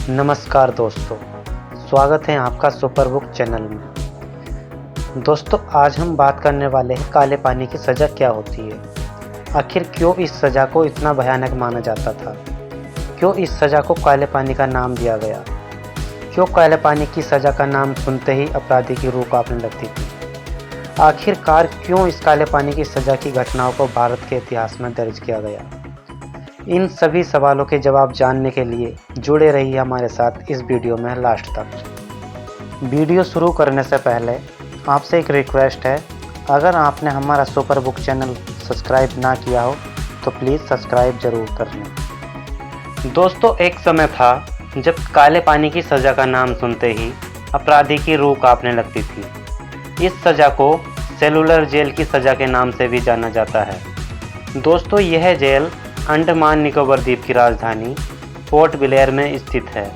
नमस्कार दोस्तों, स्वागत है आपका सुपर बुक चैनल में। दोस्तों, आज हम बात करने वाले हैं काले पानी की सज़ा क्या होती है। आखिर क्यों इस सज़ा को इतना भयानक माना जाता था, क्यों इस सज़ा को काले पानी का नाम दिया गया, क्यों काले पानी की सज़ा का नाम सुनते ही अपराधी की रूह कांपने लगती थी। आखिरकार क्यों इस काले पानी की सज़ा की घटनाओं को भारत के इतिहास में दर्ज किया गया। इन सभी सवालों के जवाब जानने के लिए जुड़े रहिए हमारे साथ इस वीडियो में लास्ट तक। वीडियो शुरू करने से पहले आपसे एक रिक्वेस्ट है, अगर आपने हमारा सुपर बुक चैनल सब्सक्राइब ना किया हो तो प्लीज़ सब्सक्राइब ज़रूर कर लें। दोस्तों, एक समय था जब काले पानी की सज़ा का नाम सुनते ही अपराधी की रूह कांपने लगती थी। इस सज़ा को सेलुलर जेल की सज़ा के नाम से भी जाना जाता है। दोस्तों, यह जेल अंडमान निकोबार द्वीप की राजधानी पोर्ट ब्लेयर में स्थित है।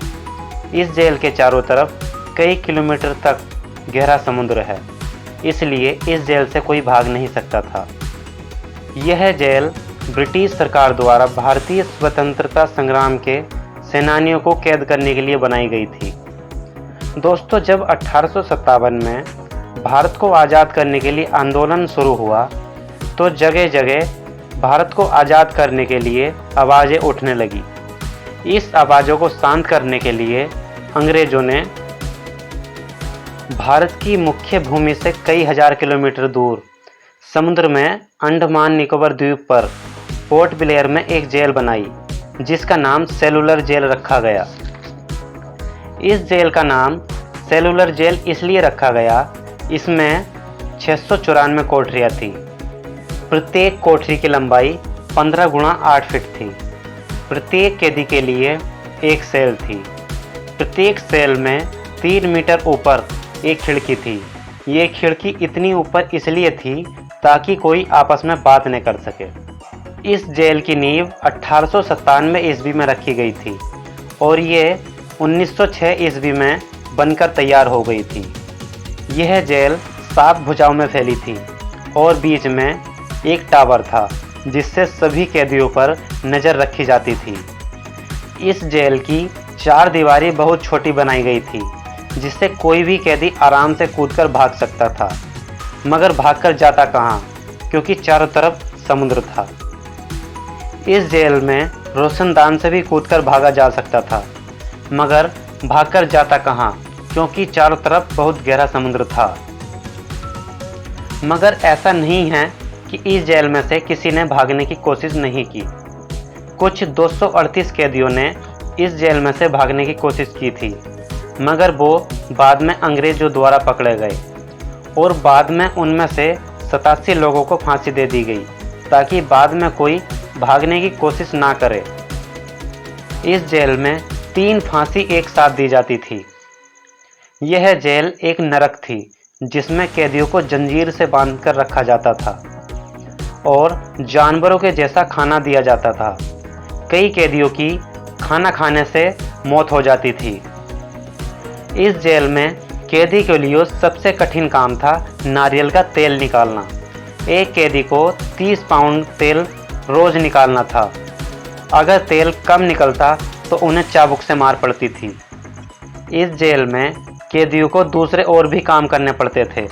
इस जेल के चारों तरफ कई किलोमीटर तक गहरा समुद्र है, इसलिए इस जेल से कोई भाग नहीं सकता था। यह जेल ब्रिटिश सरकार द्वारा भारतीय स्वतंत्रता संग्राम के सेनानियों को कैद करने के लिए बनाई गई थी। दोस्तों, जब 1857 में भारत को आज़ाद करने के लिए आंदोलन शुरू हुआ तो जगह जगह भारत को आज़ाद करने के लिए आवाज़ें उठने लगी। इस आवाज़ों को शांत करने के लिए अंग्रेज़ों ने भारत की मुख्य भूमि से कई हजार किलोमीटर दूर समुद्र में अंडमान निकोबार द्वीप पर पोर्ट ब्लेयर में एक जेल बनाई, जिसका नाम सेलुलर जेल रखा गया। इस जेल का नाम सेलुलर जेल इसलिए रखा गया, इसमें 694 कोठरियाँ थी। प्रत्येक कोठरी की लंबाई 15 गुणा 8 फीट थी। प्रत्येक कैदी के लिए एक सेल थी। प्रत्येक सेल में 3 मीटर ऊपर एक खिड़की थी। ये खिड़की इतनी ऊपर इसलिए थी ताकि कोई आपस में बात न कर सके। इस जेल की नींव 1897 ईस्वी में रखी गई थी और ये 1906 ईस्वी में बनकर तैयार हो गई थी। यह जेल 7 भुजाओं में फैली थी और बीच में एक टावर था जिससे सभी कैदियों पर नज़र रखी जाती थी। इस जेल की 4 दीवारें बहुत छोटी बनाई गई थी, जिससे कोई भी कैदी आराम से कूदकर भाग सकता था। मगर भागकर जाता कहाँ, क्योंकि चारों तरफ समुद्र था। इस जेल में रोशनदान से भी कूदकर भागा जा सकता था, मगर भागकर जाता कहाँ, क्योंकि चारों तरफ बहुत गहरा समुद्र था। मगर ऐसा नहीं है कि इस जेल में से किसी ने भागने की कोशिश नहीं की। कुछ 238 कैदियों ने इस जेल में से भागने की कोशिश की थी, मगर वो बाद में अंग्रेजों द्वारा पकड़े गए और बाद में उनमें से 87 लोगों को फांसी दे दी गई, ताकि बाद में कोई भागने की कोशिश ना करे। इस जेल में 3 फांसी एक साथ दी जाती थी। यह जेल एक नरक थी, जिसमें कैदियों को जंजीर से बांधकर रखा जाता था और जानवरों के जैसा खाना दिया जाता था। कई कैदियों की खाना खाने से मौत हो जाती थी। इस जेल में कैदी के लिए सबसे कठिन काम था नारियल का तेल निकालना। एक कैदी को 30 पाउंड तेल रोज निकालना था। अगर तेल कम निकलता तो उन्हें चाबुक से मार पड़ती थी। इस जेल में कैदियों को दूसरे और भी काम करने पड़ते थे,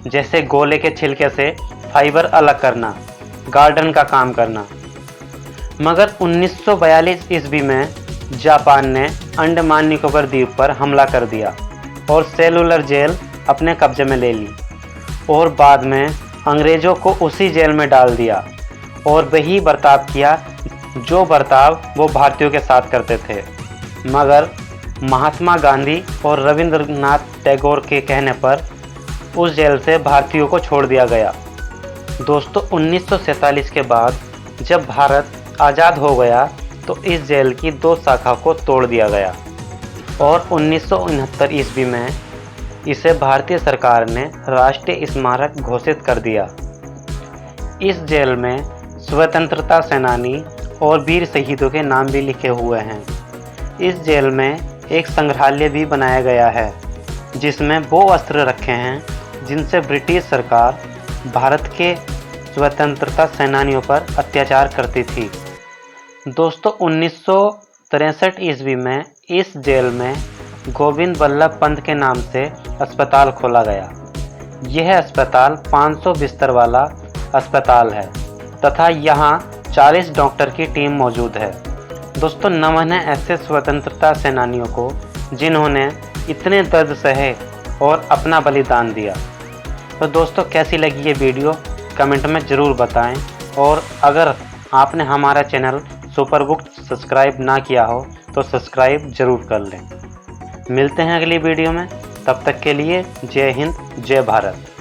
जैसे गोले के छिलके से फाइबर अलग करना, गार्डन का काम करना। मगर 1942 ईस्वी में जापान ने अंडमान निकोबार द्वीप पर हमला कर दिया और सेलुलर जेल अपने कब्जे में ले ली और बाद में अंग्रेज़ों को उसी जेल में डाल दिया और वही बर्ताव किया जो बर्ताव वो भारतीयों के साथ करते थे। मगर महात्मा गांधी और रविंद्रनाथ टैगोर के कहने पर उस जेल से भारतीयों को छोड़ दिया गया। दोस्तों, 1947 के बाद जब भारत आज़ाद हो गया तो इस जेल की 2 शाखा को तोड़ दिया गया और 1969 ईस्वी में इसे भारतीय सरकार ने राष्ट्रीय स्मारक घोषित कर दिया। इस जेल में स्वतंत्रता सेनानी और वीर शहीदों के नाम भी लिखे हुए हैं। इस जेल में एक संग्रहालय भी बनाया गया है, जिसमें वो अस्त्र रखे हैं जिनसे ब्रिटिश सरकार भारत के स्वतंत्रता सेनानियों पर अत्याचार करती थी। दोस्तों, 1963 ईस्वी में इस जेल में गोविंद बल्लभ पंत के नाम से अस्पताल खोला गया। यह अस्पताल 500 बिस्तर वाला अस्पताल है तथा यहाँ 40 डॉक्टर की टीम मौजूद है। दोस्तों, नमन है ऐसे स्वतंत्रता सेनानियों को जिन्होंने इतने दर्द सहे और अपना बलिदान दिया। तो दोस्तों, कैसी लगी ये वीडियो कमेंट में ज़रूर बताएं और अगर आपने हमारा चैनल सुपर बुक सब्सक्राइब ना किया हो तो सब्सक्राइब ज़रूर कर लें। मिलते हैं अगली वीडियो में, तब तक के लिए जय हिंद, जय भारत।